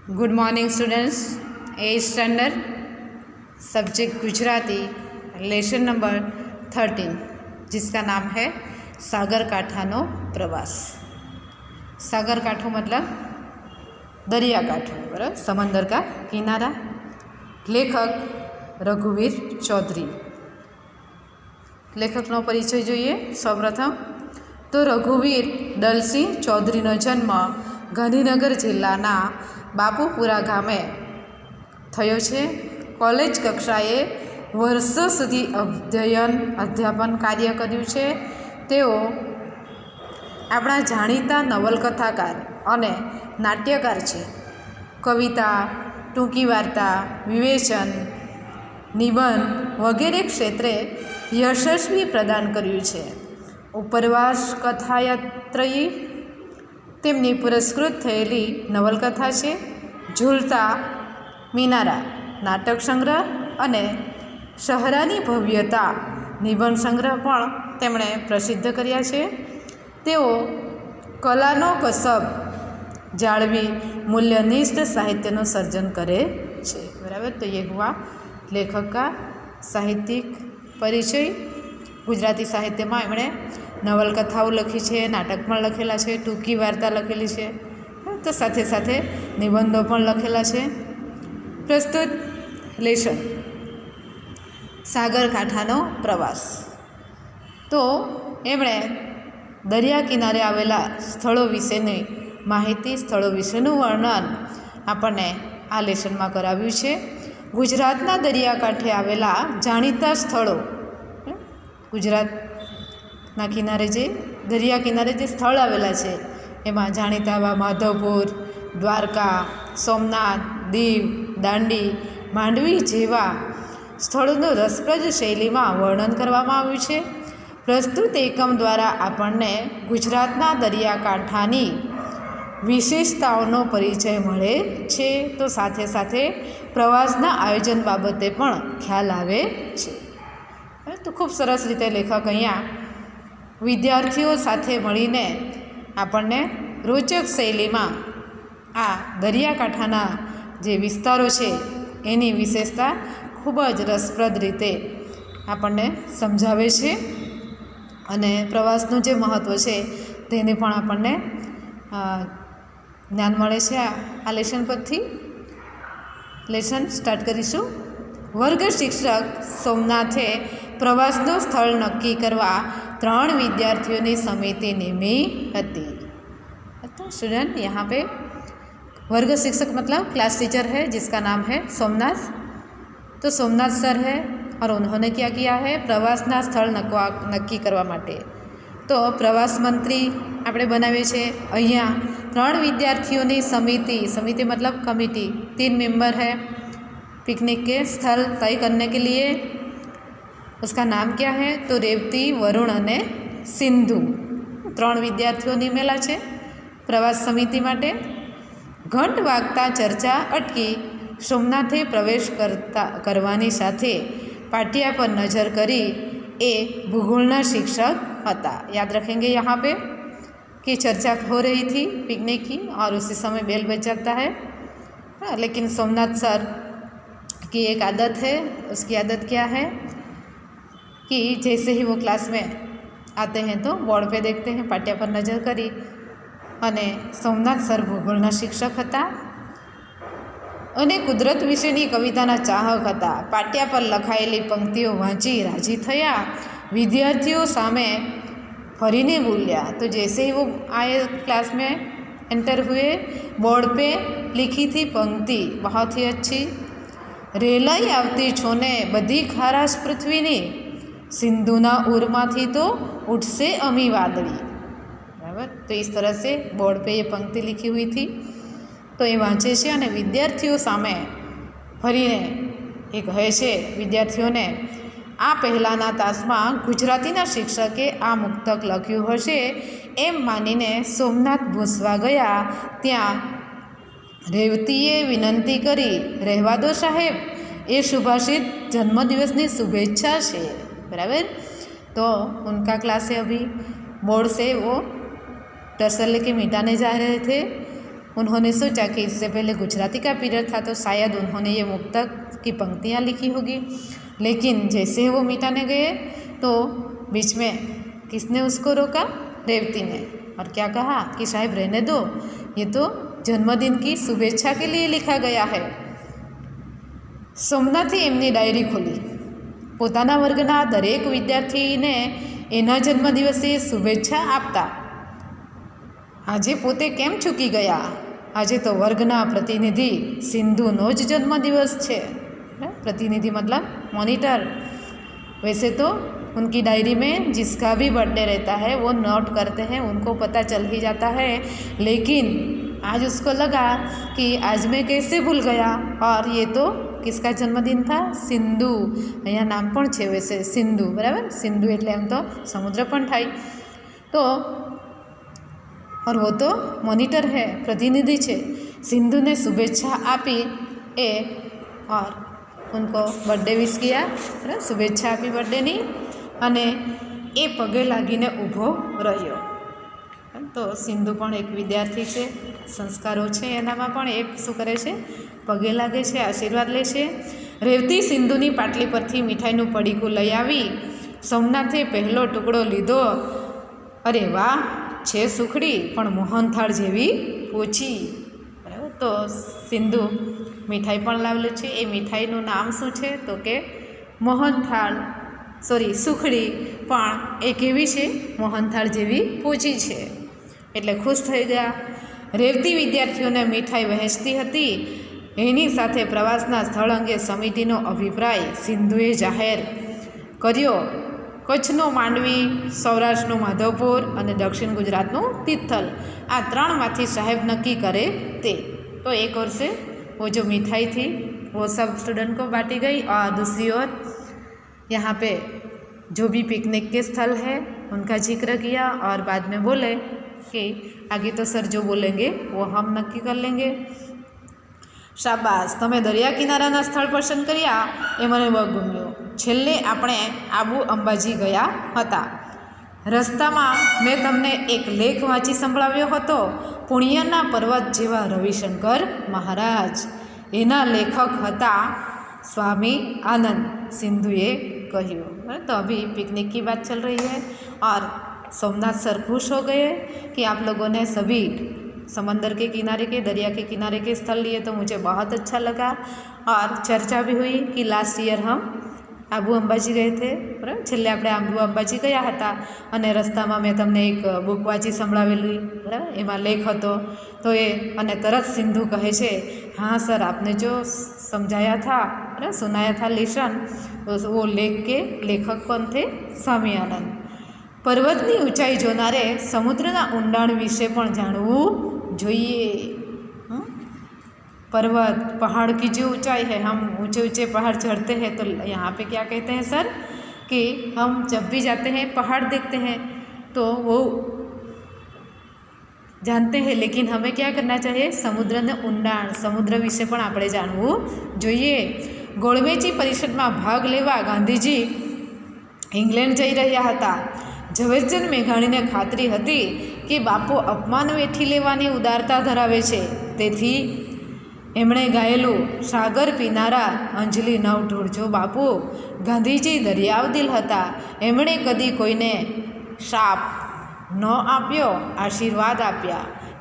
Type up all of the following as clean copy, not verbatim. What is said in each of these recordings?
Good morning students. 8th standard subject Gujarati, lesson number 13, जिसका नाम है सागरकांठानो प्रवास। सागरकांठो मतलब दरियाकांठो, बराबर, समंदर का किनारा। लेखक रघुवीर चौधरी। लेखकनो परिचय जोईए। सौप्रथम तो रघुवीर दलसिंह चौधरीनो जन्म गांधीनगर जिल्लाना बापूपुरा गामे थयो छे। कॉलेज कक्षाए वर्षो सुधी अध्यापन कार्य कर्युं छे। तेओ आपणा जाणीता नवलकथाकार अने नाट्यकार छे। कविता, टूंकी वार्ता, विवेचन, निबंध वगैरे क्षेत्रे यशस्वी प्रदान कर्युं छे। उपरवास कथात्रयी तेमनी पुरस्कृत थयेली नवलकथा छे। झूलता मीनारा नाटक संग्रह अने शहरानी भव्यता निबंध संग्रह पण तेमणे प्रसिद्ध कर्या छे। तेओ कलानो कसब जाळवी मूल्यनिष्ठ साहित्यનું સર્જન કરે છે। बराबर। तो ये हुआ लेखक का साहित्यिक परिचय। गुजराती साहित्य में एमणे नवलकथाओं लखी है, नाटक पण लखेला है, टूंकी वार्ता लखेली है, तो साथे साथे निबंधों पण लखेला है। प्रस्तुत लेसन सागरकांठानो प्रवास। तो एमणे दरिया किनारे आवेला स्थलों विशेनी माहिती, स्थलों विशेनुं वर्णन आपणे आ लेसनमां कराव्युं छे। गुजरातना दरियाकांठे आवेला जाणीता स्थलों, गुजरातना किनारे जे दरिया किनारे जे स्थल आवेला छे एमां जाणीता माधवपुर, द्वारका, सोमनाथ, दीव, दांडी, मांडवी जेवा स्थळोनुं रसप्रद शैलीमां वर्णन करवामां आव्युं छे। प्रस्तुत एकम द्वारा आपणने गुजरातना दरियाकांठानी विशेषताओनो परिचय मळे छे, तो साथे साथे प्रवासना आयोजन बाबते पण ख्याल आवे छे। तो खूब सरस रीते लेखक अहींया विद्यार्थीओ साथे मळीने आपणने रोचक शैलीमां आ दरियाकांठाना जे विस्तारो छे एनी विशेषता खूब ज रसप्रद रीते आपणने समजावे छे अने प्रवासनुं जे महत्व छे तेने पण आपणने ज्ञान मळे छे। आ लेसन परथी लेसन स्टार्ट करीशुं। वर्ग शिक्षक सोमनाथे प्रवासનું સ્થળ નક્કી કરવા 3 विद्यार्थियों समिति नेमी हती। तो स्टूडेंट यहाँ पे वर्ग शिक्षक मतलब क्लास टीचर है, जिसका नाम है सोमनाथ। तो सोमनाथ सर है और उन्होंने क्या किया है, प्रवासना स्थल नक्की करवा माटे तो प्रवास मंत्री આપણે બનાવે છે। અહીંયા 3 વિદ્યાર્થીઓની समिति मतलब कमिटी, 3 मेंबर है। पिकनिक के स्थल तय करने के लिए उसका नाम क्या है, तो रेवती, वरुण अने सिंधु 3 विद्यार्थीओ निमेला छे प्रवास समिति माटे। घंट वागता चर्चा अटकी सोमनाथे प्रवेश करवानी साथे पाटिया पर नजर करी। ए भूगोलना शिक्षक हता। याद रखेंगे यहाँ पे कि चर्चा हो रही थी पिकनिक की और उसी समय बेल बज जाता है। लेकिन सोमनाथ सर की एक आदत है, उसकी आदत क्या है कि जैसे ही वो क्लास में आते हैं तो बोर्ड पे देखते हैं, पाटिया पर नज़र करी। अने सोमनाथ सर भूगोलना शिक्षक हता अने कुदरत विशेनी कविताना चाहक हता। पाटिया पर लखायेली पंक्तिओ वाँची राजी थया। विद्यार्थीओ सामे फरीने बोल्या। तो जैसे ही वो आए क्लास में एंटर हुए, बोर्ड पे लिखी थी पंक्ति बहुत ही अच्छी। रेलाई आवती छोने बधी खाराश पृथ्वीनी, सिंधुना उरमाथी तो उठसे अमी वादળી। बराबर। तो इस तरह से बोर्ड पे ये पंक्ति लिखी हुई थी। तो ये वाँचे छे अने विद्यार्थीओ सामे फरीने ए कहे छे विद्यार्थीओने, आ पहलाना तासमां गुजरातीना शिक्षके आ मुक्तक लख्युं हशे एम मानीने सोमनाथ भूसवा गया। त्यां रेवतीए विनंती करी, रहवा दो साहेब, ये सुभाषित जन्मदिवसनी शुभेच्छा छे। बराबर। तो उनका क्लास है, अभी बोर्ड से वो टसल लेके मिटाने जा रहे थे। उन्होंने सोचा कि इससे पहले गुजराती का पीरियड था तो शायद उन्होंने ये मुक्तक की पंक्तियाँ लिखी होगी, लेकिन जैसे ही वो मिटाने गए तो बीच में किसने उसको रोका? रेवती ने, और क्या कहा कि साहब रहने दो, ये तो जन्मदिन की शुभेच्छा के लिए लिखा गया है। સોમનાથે એમની ડાયરી ખોલી, પોતાના વર્ગના દરેક વિદ્યાર્થીને એના જન્મદિવસે શુભેચ્છા આપતા। આજે પોતે કેમ ચૂકી गया? આજે તો વર્ગના પ્રતિનિધિ સિંધુનો જ જન્મદિવસ છે। प्रतिनिधि मतलब मॉनिटर। वैसे तो उनकी डायरी में जिसका भी बर्थडे रहता है वो नोट करते हैं, उनको पता चल ही जाता है, लेकिन आज उसको लगा कि आज मैं कैसे भूल गया। और ये तो किसका जन्मदिन था? सिंधु। अहींया नाम पण छे वैसे सिंधु, बराबर। सिंधु एटले एम तो समुद्र पण थाय। तो और वो तो मॉनिटर है, प्रतिनिधि छे। सिंधु ने शुभेच्छा आपी ए और उनको बर्थडे विश किया, बराबर, शुभेच्छा आपी बर्थडेनी, अने ए पगे लागीने ऊभो रह्यो। तो सिंधु पण एक विद्यार्थी छे, संस्कारो छे एनामां पण एक शुं करे छे? पगे लागे छे, आशीर्वाद ले छे। रेवती सिंधुनी पाटली परथी मीठाईनुं पડીકું લઈ આવી। સોમનાથે પહેલો ટુકડો લીધો। अरे वाह, छे સુખડી પણ મોહનથાળ જેવી પોચી, બરાબર। તો સિંધુ મીઠાઈ પણ લાવેલું છે। એ મીઠાઈનું નામ શું છે? તો કે મોહનથાળ, સોરી સુખડી, પણ એ કેવી છે? મોહનથાળ જેવી પોચી છે। એટલે ખુશ થઈ ગયા। રેવતી વિદ્યાર્થીઓને મીઠાઈ વહેંચતી હતી। એની સાથે પ્રવાસના સ્થળ અંગે સમિતિનો અભિપ્રાય સિંધુએ જાહેર કર્યો। કચ્છનો માંડવી, સૌરાષ્ટ્રનું માધવપુર અને દક્ષિણ ગુજરાતનું તિથલ, આ ત્રણમાંથી સાહેબ નક્કી કરે તે। तो एक ओर से वो जो मिठाई थी वो सब स्टूडेंट को बांटी गई, और दूसरी ओर यहाँ पे जो भी पिकनिक के स्थल है उनका जिक्र किया, और बाद में बोले कि आगे तो सर जो बोलेंगे वो हम नक्की कर लेंगे। शाबाश, तमे दरिया किनाराना स्थल पसंद कर्या ए मने बहु गम्यो। छेल्ले आपणे आबू अंबाजी गया हता। रस्तामां मैं तमने एक लेख वाँची संभळाव्यो हतो, पुण्यना पर्वत जेवा रविशंकर महाराज। एना लेखक हता स्वामी आनंद, सिंधुए कह्યું। तो अभी पिकनिक की बात चल रही है और सोमनाथ सर खुश हो गए कि आप लोगों ने सभी समंदर के किनारे के, दरिया के किनारे के स्थल लिए, तो मुझे बहुत अच्छा लगा। और चर्चा भी हुई कि लास्ट ईयर हम आबू अंबाजी गए थे, बराबर। छेल्ले આપણે આબુ અંબાજી ગયા હતા અને રસ્તામાં મેં તમને એક બુક વાંચી સંભળાવેલી, બરાબર, એમાં લેખ હતો। તો એ અને તરત સિંધુ કહે છે, हाँ सर, आपने जो समझाया था, बराबर, सुनाया था लेसन, वो लेख के लेखक कौन थे? स्वामी आनंद। पर्वतनी ऊंचाई जोनारे समुद्रना ઊંડાણ વિશે પણ જાણવું જોઈએ। पर्वत, पहाड़ की जो ऊंचाई है, हम ऊंचे ऊंचे पहाड़ चढ़ते हैं तो यहाँ पे क्या कहते हैं सर? कि हम जब भी जाते हैं पहाड़ देखते हैं तो वो जानते हैं, लेकिन हमें क्या करना चाहिए? समुद्र ने ઊંડાણ, समुद्र विषे पण आपणे जाणवू जोईए। गोळमेची परिषदमां भाग लेवा गांधीजी इंग्लेंड जई रह्या हता। ઝવેરચંદ મેઘાણીને ખાતરી હતી કે બાપુ અપમાન વેઠી લેવાની ઉદારતા ધરાવે છે, તેથી એમણે ગાયેલું સાગર પીનારા અંજલિ નવ ઢોળજો બાપુ। ગાંધીજી દરિયાવ દિલ હતા, એમણે કદી કોઈને શાપ ન આપ્યો, આશીર્વાદ આપ્યા।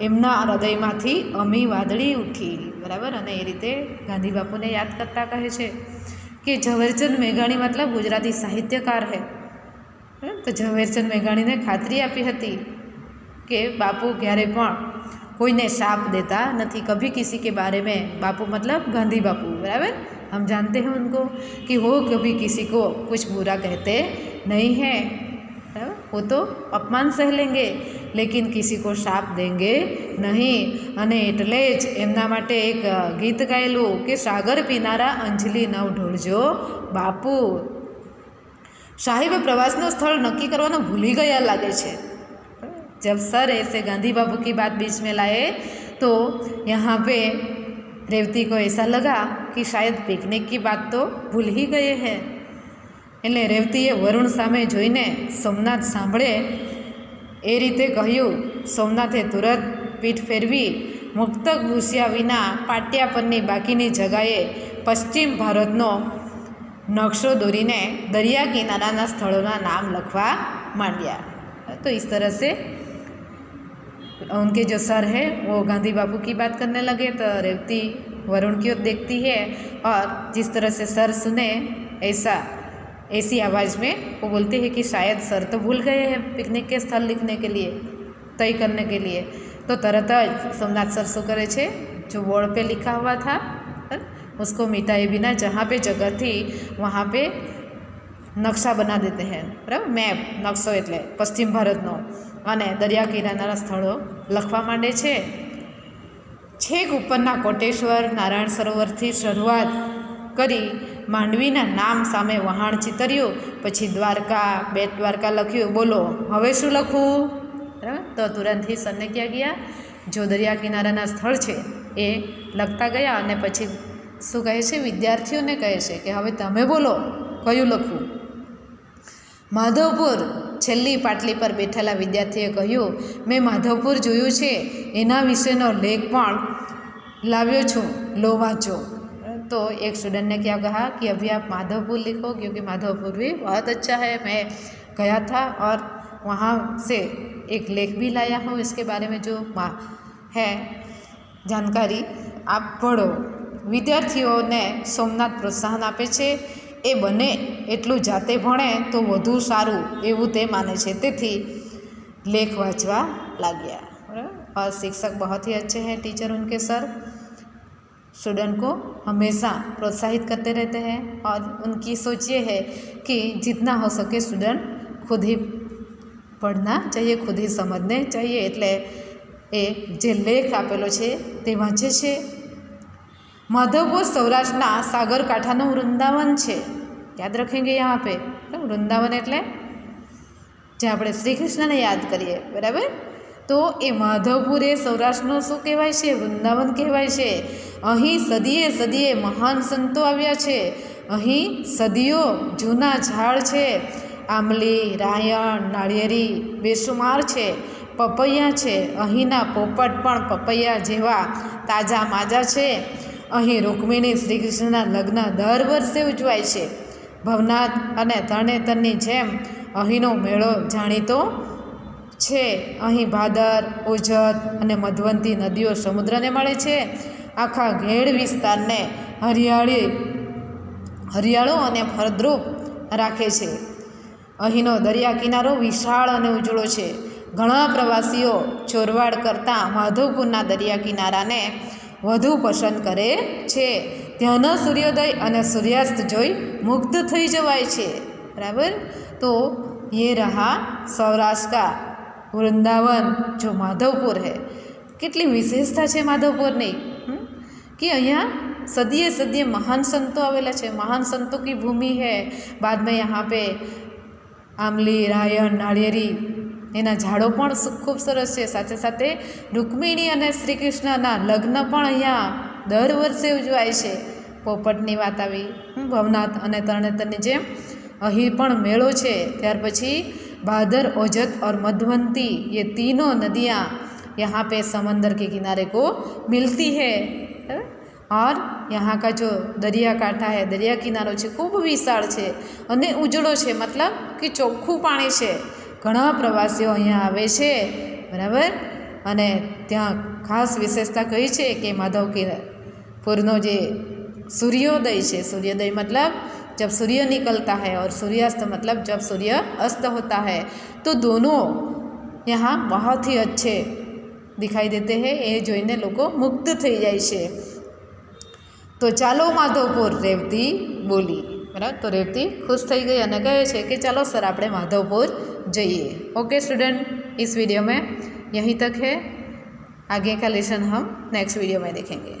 એમના હૃદયમાંથી અમી વાદળી ઉઠી, બરાબર। અને એ રીતે ગાંધી બાપુને યાદ કરતા કહે છે કે ઝવેરચંદ મેઘાણી मतलब गुजराती साहित्यकार है। तो ઝવેરચંદ મેઘાણીને ખાતરી આપી હતી कि बापू क्यारे पण कोईने शाप देता नहीं, कभी किसी के बारे में, बापू मतलब गांधी बापू, बराबर। हम जानते हैं उनको कि वो कभी किसी को कुछ बुरा कहते नहीं हैं, बराबर। वो तो अपमान सह लेंगे लेकिन किसी को शाप देंगे नहीं। अने एटले ज एमना माटे एक गीत गायेलुं कि सागर पीनारा अंजलि नव ढोळजो बापू। साहिब प्रवासनो स्थल नक्की करवानो भूली गया लागे छे। जब सर ऐसे गांधी बाबू की बात बीच में लाए तो यहाँ पे रेवती को ऐसा लगा कि शायद पिकनिक की बात तो भूल ही गए हैं। એટલે રેવતીએ વરુણ સામે જોઈને સોમનાથ સાંભળે એ રીતે કહ્યું। સોમનાથે તુરંત પીઠ ફેરવી મુક્તક ભૂસ્યા વિના પાટિયા પરની બાકીની જગાએ પશ્ચિમ ભારતનો नक्शो दौरीने दरिया किनाराना स्थलों नाम लखवा मांड्या। तो इस तरह से उनके जो सर है वो गांधी बापू की बात करने लगे, तो रेवती वरुण की ओर देखती है और जिस तरह से सर सुने ऐसी आवाज़ में वो बोलती है कि शायद सर तो भूल गए हैं पिकनिक के स्थल लिखने के लिए, तय करने के लिए। तो तरत सोमनाथ सर शू करे छे, जो बोर्ड पे लिखा हुआ था उसको मिटाए बिना जहाँ पे जगह थी वहाँ पे नक्शा बना देते हैं, बराबर। मैप नक्शो एटले पश्चिम भारतनो अने दरिया किनाराना स्थलों लखवा मांडे छे। छेक उपरना कोटेश्वर नारायण सरोवरथी शरूआत करी मांडवीना नाम सामे वहाण चितर्युं, पछी द्वारका, बेट द्वारका लख्युं। बोलो हवे शुं लखवुं, बराबर। तो तुरंत ही सरने क्या गया, जो दरिया किनाराना स्थळ छे ए लखता गया अने पछी શું કહે છે, વિદ્યાર્થીઓને કહે છે કે હવે તમે બોલો કયું લખવું। માધવપુર છેલ્લી પાટલી પર બેઠેલા વિદ્યાર્થીએ કહ્યું, મેં માધવપુર જોયું છે, એના વિશેનો લેખ પણ લાવ્યો છું, લો વાંચો। तो एक स्टूडेंट ने क्या कहा कि अभी आप माधवपुर लिखो, क्योंकि माधवपुर भी बहुत अच्छा है, मैं गया था और वहाँ से एक लेख भी लाया हूँ, इसके बारे में जो है जानकारी आप पढ़ो। विद्यार्थीओने सोमनाथ प्रोत्साहन आपे छे, ए बने एटलुं जाते भणे तो वधु सारूं एवुं ते माने छे, तेथी लेख वांचवा लाग्या। और शिक्षक बहुत ही अच्छे हैं, टीचर उनके सर स्टूडेंट को हमेशा प्रोत्साहित करते रहते हैं और उनकी सोच ये है कि जितना हो सके स्टूडेंट खुद ही पढ़ना चाहिए, खुद ही समझने चाहिए। एटले ए जे लेख आपेलो छे ते वांचे छे। माधवपुर सौराष्ट्रना सागरकांठानो वृंदावन छे, याद रखेंगे यहाँ पे। वृंदावन एटले जे आपणे श्री कृष्ण ने याद करिए, बराबर। तो ए माधवपुर ए सौराष्ट्रनो शुं कहेवाय छे, वृंदावन कहेवाय छे। अहीं सदीए सदीए महान संतो आव्या छे, अहीं सदीओ जूना झाड़ छे, आंबली, रायण, नाळिયેરી बेसुमार छे, पपैया छे। अहींना पोपट पण पपैया जेवा ताजा माजा छे। અહીં રૂકમિણી શ્રીકૃષ્ણના લગ્ન દર વર્ષે ઉજવાય છે। ભવનાથ અને તરણેતરની જેમ અહીંનો મેળો જાણીતો છે। અહીં ભાદર, ઓજત અને મધવંતી નદીઓ સમુદ્રને મળે છે। આખા ઘેડ વિસ્તારને હરિયાળો અને ફળદ્રુપ રાખે છે। અહીંનો દરિયા કિનારો વિશાળ અને ઉજળો છે। ઘણા પ્રવાસીઓ ચોરવાડ કરતાં માધવપુરના દરિયા કિનારાને વધુ પસંદ કરે છે। ત્યાંનો સૂર્યોદય અને સૂર્યાસ્ત જોઈ મુગ્ધ થઈ જવાય છે, બરાબર। તો ये रहा सौराष्ट्र का वृंदावन जो माधवपुर है। કેટલી વિશેષતા છે માધવપુરની कि અહીંયા सदिये सदिये महान संतो आवेला छे, महान संतों की भूमि है। बाद में यहाँ पे आंबली, रायण, नाळिયેરી एना झाड़ो पण खूब सरस है। साथे साथे रुक्मिणी अने श्रीकृष्णना लग्न पण अहींया दर वर्षे उजवाय छे। पोपटनी वात आवी, भवनाथ अने तरणेतरनी जेम अहीं पण मेळो छे। त्यार पछी भादर, ओजत और मधवंती ये तीनों नदियाँ यहाँ पे समंदर के किनारे को मिलती है। और यहाँ का जो दरिया कांठा है, दरिया किनारो छे खूब विशाळ छे अने उजळो छे, मतलब कि चोख्खुं पाणी छे। घणा प्रवासीओ अहींया आवे छे, बराबर। अने त्यां खास विशेषता कही छे कि माधवपुरनो जे सूर्योदय छे, सूर्योदय मतलब जब सूर्य निकलता है और सूर्यास्त मतलब जब सूर्य अस्त होता है, तो दोनों यहाँ बहुत ही अच्छे दिखाई देते हैं। ये जोईने लोग मुग्ध थई जाय छे। तो चालो माधवपुर, रेवती बोली, बराबर। तो रेवती खुश थई गई और कहे छे कि चलो सर आपणे माधवपुर जाइए। ओके स्टूडेंट, इस वीडियो में यहीं तक है। आगे का लेसन हम नेक्स्ट वीडियो में देखेंगे।